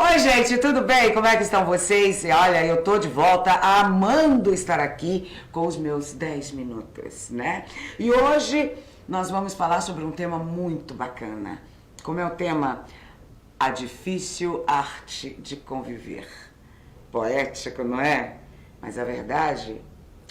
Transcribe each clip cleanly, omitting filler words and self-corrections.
Oi, gente, tudo bem? Como é que estão vocês? Olha, eu tô de volta, amando estar aqui com os meus 10 minutos, né? E hoje nós vamos falar sobre um tema muito bacana. Como é o tema? A difícil arte de conviver. Poético, não é? Mas a verdade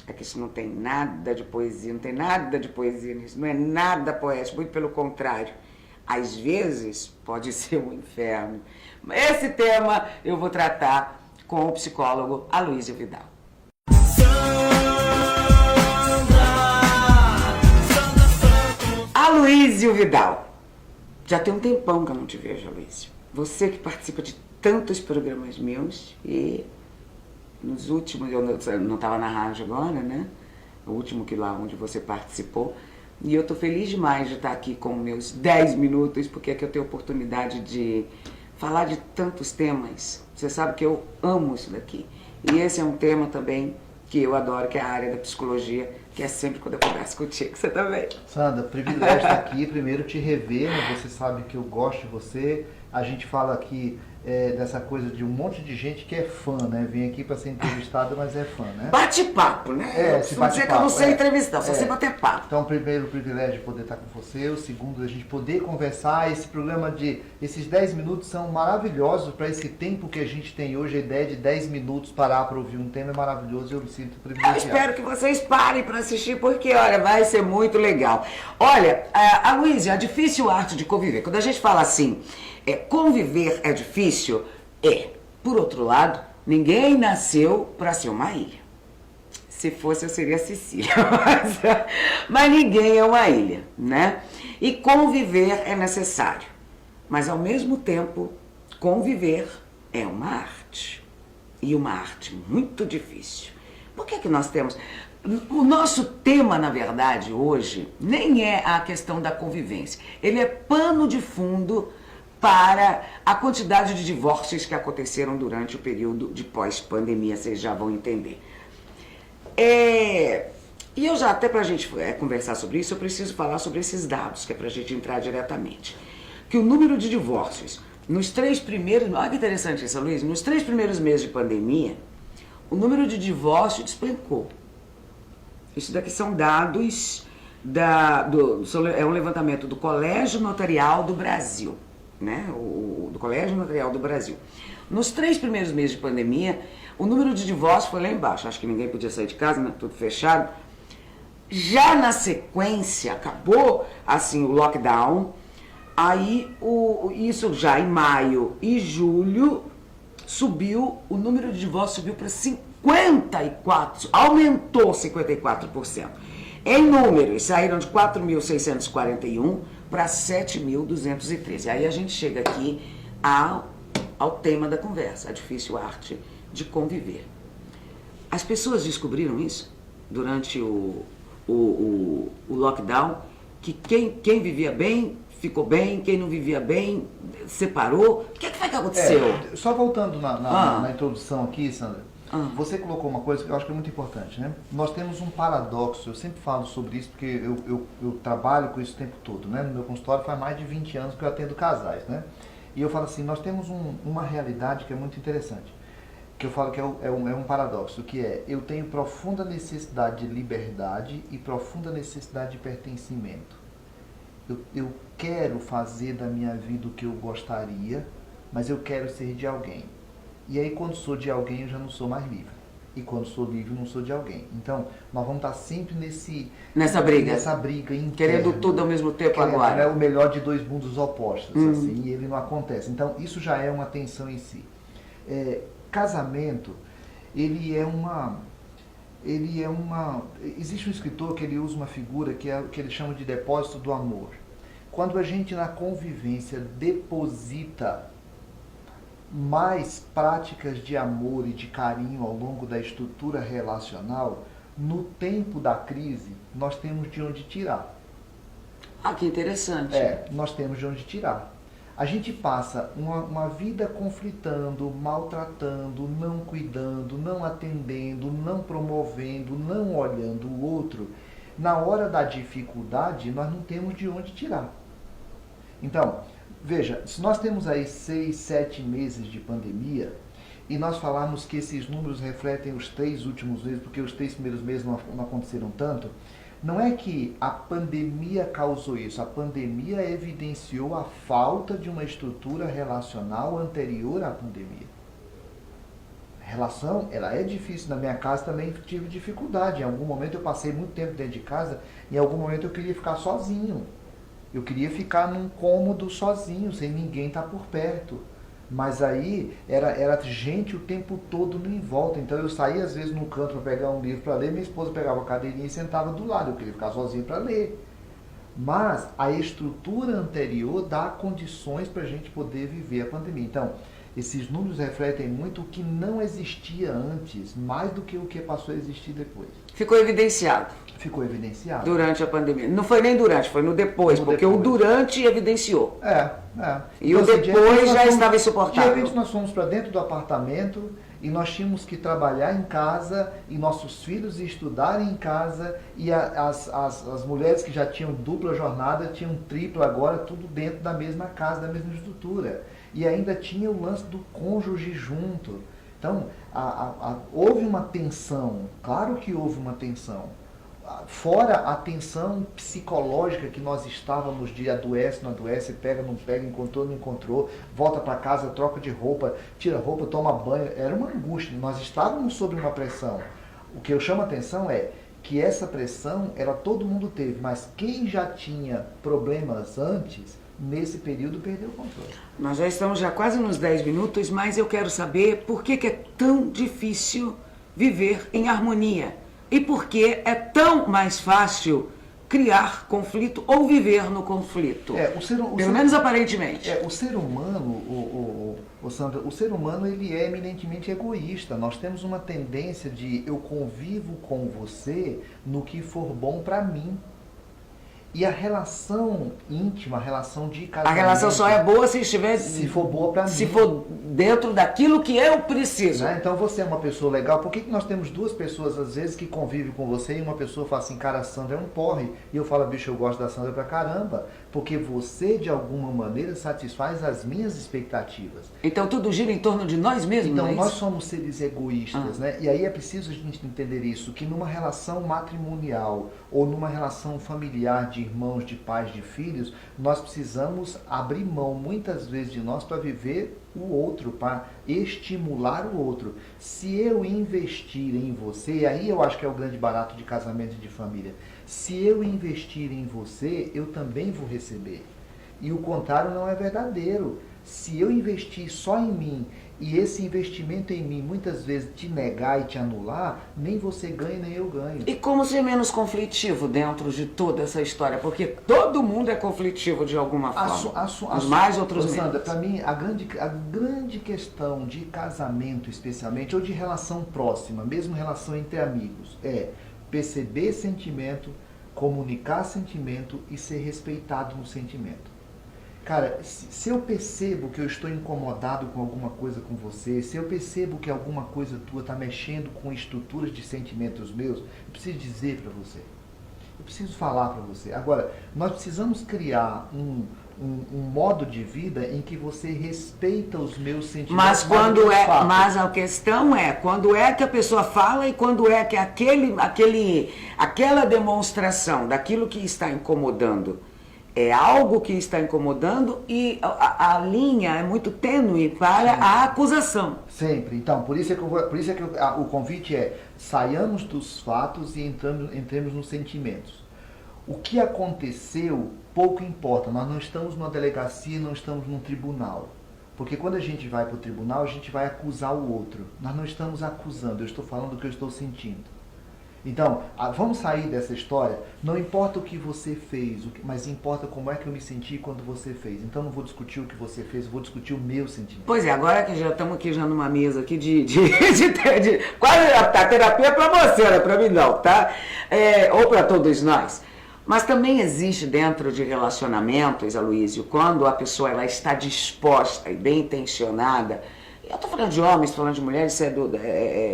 é que isso não tem nada de poesia, não tem nada de poesia nisso, não é nada poético, muito pelo contrário. Às vezes pode ser um inferno. Esse tema eu vou tratar com o psicólogo Aloísio Vidal. Aloísio Vidal. Já tem um tempão que eu não te vejo, Aloísio. Você que participa de tantos programas meus e nos últimos, eu não estava na rádio agora, né? O último que lá onde você participou. E eu tô feliz demais de estar aqui com meus 10 minutos, porque é que eu tenho oportunidade de falar de tantos temas. Você sabe que eu amo isso daqui. E esse é um tema também que eu adoro, que é a área da psicologia, que é sempre quando eu converso contigo. Você também. Sandra, privilégio estar aqui. Primeiro te rever, né? Você sabe que eu gosto de você. A gente fala aqui dessa coisa de um monte de gente que é fã, né? Vem aqui para ser entrevistada, mas é fã, né? Bate-papo, né? Esse não dizer que eu não sei entrevistar, só sei bater papo. Então, primeiro, o privilégio de poder estar com você. O segundo, a gente poder conversar. Esse programa esses 10 minutos são maravilhosos para esse tempo que a gente tem hoje. A ideia de 10 minutos parar para ouvir um tema é maravilhoso e eu me sinto privilegiado. Eu espero que vocês parem para assistir, porque, olha, vai ser muito legal. Olha, Aloísio, a difícil arte de conviver. Quando a gente fala assim, conviver é difícil, Por outro lado, ninguém nasceu para ser uma ilha. Se fosse, eu seria Sicília. Mas ninguém é uma ilha, né? E conviver é necessário. Mas, ao mesmo tempo, conviver é uma arte. E uma arte muito difícil. Por que nós temos... O nosso tema, na verdade, hoje, nem é a questão da convivência. Ele é pano de fundo para a quantidade de divórcios que aconteceram durante o período de pós-pandemia, vocês já vão entender. E eu já, até para a gente conversar sobre isso, eu preciso falar sobre esses dados, que é para a gente entrar diretamente. Que o número de divórcios, nos 3 primeiros... Olha que interessante isso, Luiz. Nos 3 primeiros meses de pandemia, o número de divórcios despencou. Isso daqui são dados, é um levantamento do Colégio Notarial do Brasil. Né? Do Colégio Notarial do Brasil. Nos 3 primeiros meses de pandemia, o número de divórcios foi lá embaixo. Acho que ninguém podia sair de casa, né? Tudo fechado. Já na sequência, acabou assim o lockdown. Aí, isso já em maio e julho, o número de divórcios subiu para 54%, aumentou 54%. Em números, saíram de 4.641 para 7.213. Aí a gente chega aqui ao tema da conversa, a difícil arte de conviver. As pessoas descobriram isso durante o lockdown, que quem vivia bem, ficou bem, quem não vivia bem, separou. O que foi que aconteceu? Só voltando na introdução aqui, Sandra, você colocou uma coisa que eu acho que é muito importante, né? Nós temos um paradoxo, eu sempre falo sobre isso porque eu trabalho com isso o tempo todo, né? No meu consultório faz mais de 20 anos que eu atendo casais, né? E eu falo assim, nós temos uma realidade que é muito interessante, que eu falo que é um paradoxo, que eu tenho profunda necessidade de liberdade e profunda necessidade de pertencimento. Eu quero fazer da minha vida o que eu gostaria, mas eu quero ser de alguém. E aí, quando sou de alguém, eu já não sou mais livre. E quando sou livre, não sou de alguém. Então, nós vamos estar sempre nessa briga interna. Querendo tudo ao mesmo tempo agora. É o melhor de 2 mundos opostos, assim, e ele não acontece. Então, isso já é uma tensão em si. Casamento, existe um escritor que ele usa uma figura que ele chama de depósito do amor. Quando a gente, na convivência, deposita mais práticas de amor e de carinho ao longo da estrutura relacional, no tempo da crise, nós temos de onde tirar. Que interessante. Nós temos de onde tirar. A gente passa uma vida conflitando, maltratando, não cuidando, não atendendo, não promovendo, não olhando o outro. Na hora da dificuldade, nós não temos de onde tirar. Então, veja, se nós temos aí 6, 7 meses de pandemia, e nós falarmos que esses números refletem os 3 últimos meses, porque os 3 primeiros meses não aconteceram tanto, não é que a pandemia causou isso, a pandemia evidenciou a falta de uma estrutura relacional anterior à pandemia. A relação, ela é difícil. Na minha casa também tive dificuldade. Em algum momento eu passei muito tempo dentro de casa, em algum momento eu queria ficar sozinho. Eu queria ficar num cômodo sozinho, sem ninguém estar por perto. Mas aí era gente o tempo todo em volta. Então eu saía às vezes no canto para pegar um livro para ler, minha esposa pegava a cadeirinha e sentava do lado. Eu queria ficar sozinho para ler. Mas a estrutura anterior dá condições para a gente poder viver a pandemia. Então, esses números refletem muito o que não existia antes, mais do que o que passou a existir depois. Ficou evidenciado. Ficou evidenciado. Durante a pandemia. Não foi nem durante, foi no depois, porque o durante evidenciou. E então, o depois já estava insuportável. De repente nós fomos para dentro do apartamento e nós tínhamos que trabalhar em casa e nossos filhos estudarem em casa e as mulheres que já tinham dupla jornada tinham tripla agora, tudo dentro da mesma casa, da mesma estrutura. E ainda tinha o lance do cônjuge junto. Então, houve uma tensão, claro que houve uma tensão. Fora a tensão psicológica que nós estávamos de adoece, não adoece, pega, não pega, encontrou, não encontrou, volta para casa, troca de roupa, tira roupa, toma banho. Era uma angústia, nós estávamos sob uma pressão. O que eu chamo a atenção é que essa pressão, todo mundo teve, mas quem já tinha problemas antes, nesse período perdeu o controle. Nós já estamos quase nos 10 minutos, mas eu quero saber por que é tão difícil viver em harmonia. E por que é tão mais fácil criar conflito ou viver no conflito? Pelo menos aparentemente. O ser humano, Sandra, o ser humano ele é eminentemente egoísta. Nós temos uma tendência de eu convivo com você no que for bom para mim. E a relação íntima, a relação de casamento... A relação só é boa se for boa para mim. Se for dentro daquilo que eu preciso. Né? Então você é uma pessoa legal. Por que nós temos duas pessoas, às vezes, que convivem com você e uma pessoa fala assim, cara, a Sandra é um porre. E eu falo, bicho, eu gosto da Sandra pra caramba. Porque você, de alguma maneira, satisfaz as minhas expectativas. Então tudo gira em torno de nós mesmos, então, não é nós isso? somos seres egoístas, né? E aí é preciso a gente entender isso, que numa relação matrimonial ou numa relação familiar de irmãos, de pais, de filhos, nós precisamos abrir mão muitas vezes de nós para viver o outro, para estimular o outro. Se eu investir em você, e aí eu acho que é o grande barato de casamento e de família, se eu investir em você, eu também vou receber. E o contrário não é verdadeiro. Se eu investir só em mim e esse investimento em mim muitas vezes te negar e te anular, nem você ganha, nem eu ganho. E como ser menos conflitivo dentro de toda essa história? Porque todo mundo é conflitivo de alguma forma. Uns mais, outros menos. Sandra, para mim, a grande questão de casamento, especialmente, ou de relação próxima, mesmo relação entre amigos, é perceber sentimento, comunicar sentimento e ser respeitado no sentimento. Cara, se eu percebo que eu estou incomodado com alguma coisa com você, se eu percebo que alguma coisa tua está mexendo com estruturas de sentimentos meus, eu preciso dizer para você. Eu preciso falar para você. Agora, nós precisamos criar um modo de vida em que você respeita os meus sentimentos. Mas a questão é, quando é que a pessoa fala e quando é que aquela demonstração daquilo que está incomodando é algo que está incomodando e a linha é muito tênue para a acusação. Sempre. Então, por isso é que o convite é saiamos dos fatos e entremos nos sentimentos. O que aconteceu, pouco importa. Nós não estamos numa delegacia, não estamos num tribunal. Porque quando a gente vai para o tribunal, a gente vai acusar o outro. Nós não estamos acusando, eu estou falando do que eu estou sentindo. Então, vamos sair dessa história. Não importa o que você fez, mas importa como é que eu me senti quando você fez. Então, não vou discutir o que você fez, eu vou discutir o meu sentimento. Pois é, agora que já estamos aqui numa mesa aqui de quase a terapia é para você, não é para mim não, tá? Ou para todos nós. Mas também existe dentro de relacionamentos, Aloysio, quando a pessoa ela está disposta e bem intencionada. Eu estou falando de homens, falando de mulheres,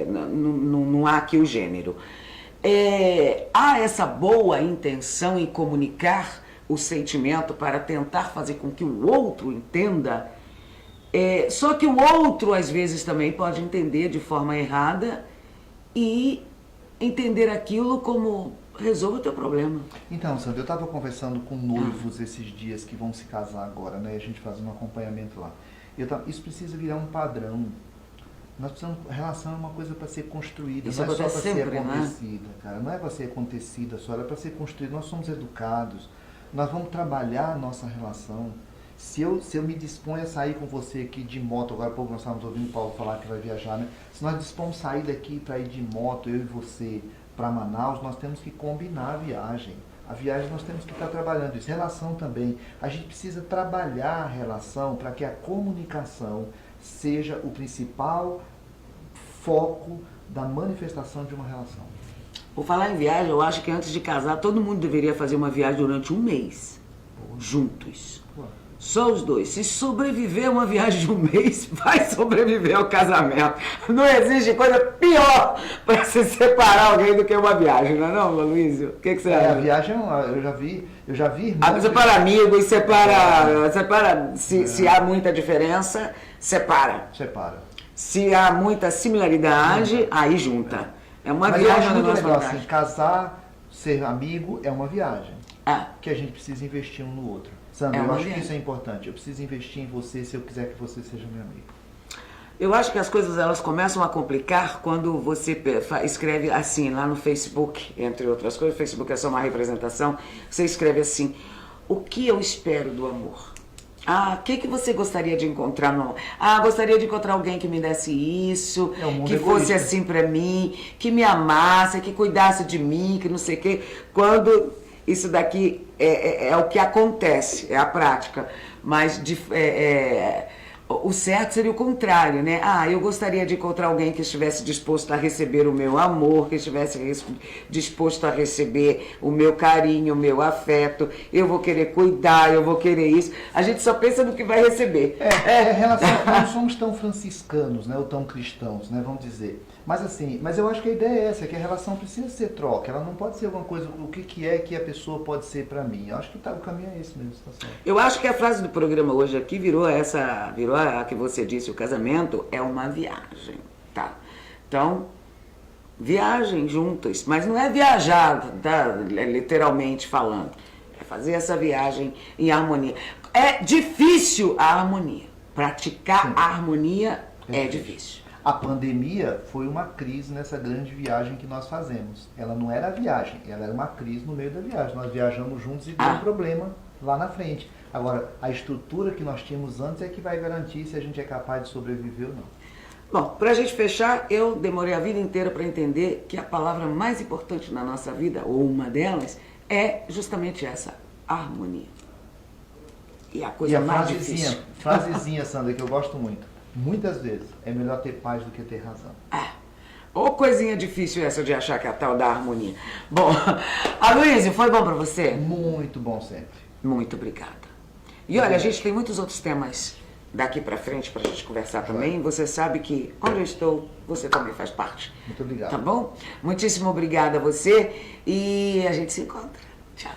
não há aqui o gênero. Há essa boa intenção em comunicar, o sentimento para tentar fazer com que o outro entenda. Só que o outro, às vezes, também pode entender de forma errada e entender aquilo como resolva o teu problema. Então, Sandra, eu estava conversando com noivos esses dias que vão se casar agora, né? A gente faz um acompanhamento lá. Isso precisa virar um padrão. Nós precisamos, relação é uma coisa para ser construída, Isso não é só para sempre, ser acontecida, cara. Não é para ser acontecida só, é para ser construída. Nós somos educados, nós vamos trabalhar a nossa relação. Se eu me disponho a sair com você aqui de moto, agora há pouco nós estávamos ouvindo o Paulo falar que vai viajar, né? Se nós dispomos sair daqui para ir de moto, eu e você, para Manaus, nós temos que combinar a viagem. A viagem nós temos que estar trabalhando isso. Relação também. A gente precisa trabalhar a relação para que a comunicação seja o principal foco da manifestação de uma relação. Por falar em viagem, eu acho que antes de casar, todo mundo deveria fazer uma viagem durante um mês, juntos. Só os dois. Se sobreviver a uma viagem de um mês, vai sobreviver ao casamento. Não existe coisa pior para se separar alguém do que uma viagem, não é não, Luísio? O que você acha? A viagem, eu já vi irmãos... Separa amigos, separa se há muita diferença, separa. Se há muita similaridade, aí junta. É uma viagem do nosso assim, casar, ser amigo, é uma viagem. Que a gente precisa investir um no outro. Sandra, eu acho que isso é importante. Eu preciso investir em você se eu quiser que você seja meu amigo. Eu acho que as coisas elas começam a complicar quando você escreve assim, lá no Facebook, entre outras coisas, o Facebook é só uma representação, você escreve assim, o que eu espero do amor? O que você gostaria de encontrar no amor? Gostaria de encontrar alguém que me desse isso, que fosse assim pra mim, que me amasse, que cuidasse de mim, que não sei o quê. Quando isso daqui é o que acontece, é a prática, mas o certo seria o contrário, né? Eu gostaria de encontrar alguém que estivesse disposto a receber o meu amor, que estivesse disposto a receber o meu carinho, o meu afeto, eu vou querer cuidar, eu vou querer isso. A gente só pensa no que vai receber. Não somos tão franciscanos, né, ou tão cristãos, né, vamos dizer. Mas eu acho que a ideia é essa, que a relação precisa ser troca, ela não pode ser alguma coisa, o que é que a pessoa pode ser para mim. Eu acho que o caminho é esse mesmo, tá certo. Eu acho que a frase do programa hoje aqui virou a que você disse, o casamento é uma viagem, tá? Então, viagem juntas, mas não é viajar, tá? Literalmente falando, é fazer essa viagem em harmonia. É difícil a harmonia, praticar a harmonia é difícil. A pandemia foi uma crise nessa grande viagem que nós fazemos. Ela não era a viagem, ela era uma crise no meio da viagem. Nós viajamos juntos e deu um problema lá na frente. Agora, a estrutura que nós tínhamos antes é que vai garantir se a gente é capaz de sobreviver ou não. Bom, para a gente fechar, eu demorei a vida inteira para entender que a palavra mais importante na nossa vida, ou uma delas, é justamente essa, harmonia. E a coisa mais difícil. Frasezinha, Sandra, que eu gosto muito. Muitas vezes é melhor ter paz do que ter razão. Ô coisinha difícil essa de achar que é a tal da harmonia. Bom, Aloysio, foi bom para você? Muito bom sempre. Muito obrigada. E olha, a gente tem muitos outros temas daqui para frente para a gente conversar também. Você sabe que onde eu estou, você também faz parte. Muito obrigado. Tá bom? Muitíssimo obrigada a você e a gente se encontra. Tchau.